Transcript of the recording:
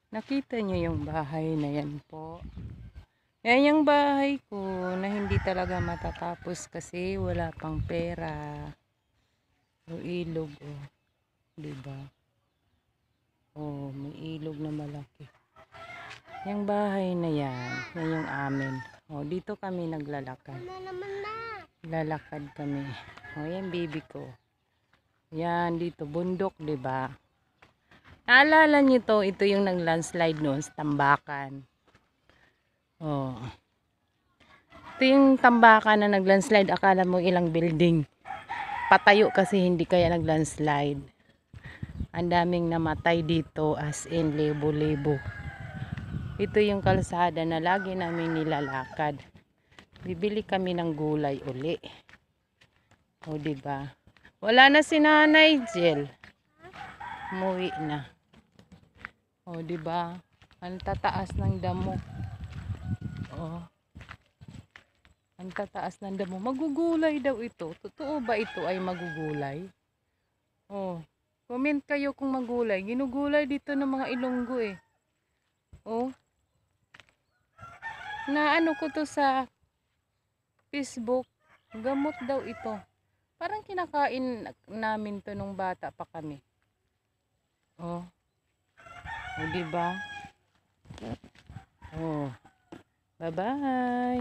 Nakita nyo yung bahay na yan po. Yan yung bahay ko na hindi talaga matatapos kasi wala pang pera. O ilog, oh. Diba? Oh, may ilog na malaki. Yung bahay na yan, yan yung amin. Oh, dito kami naglalakad. Lalakad kami. Oh, yan baby ko. Yan dito, bundok, diba? Naalala nyo to, ito yung nag-landslide noon sa Tambakan. Oh. Ito yung Tambakan na nag-landslide, akala mo ilang building. Patayo kasi hindi kaya nag-landslide. Ang daming namatay dito as in lebo-lebo. Ito yung kalsada na lagi namin nilalakad. Bibili kami ng gulay uli. O diba? Wala na si Nanay Jel. Umuwi na. O diba? Ang tataas ng damo. O. Ang tataas ng damo. Magugulay daw ito. Totoo ba ito ay magugulay? O. Comment kayo kung magulay. Ginugulay dito ng mga Ilonggo eh. O. Naano ko to sa Facebook. Gamot daw ito. Parang kinakain namin to nung bata pa kami. O. O diba? Oh. Bye-bye.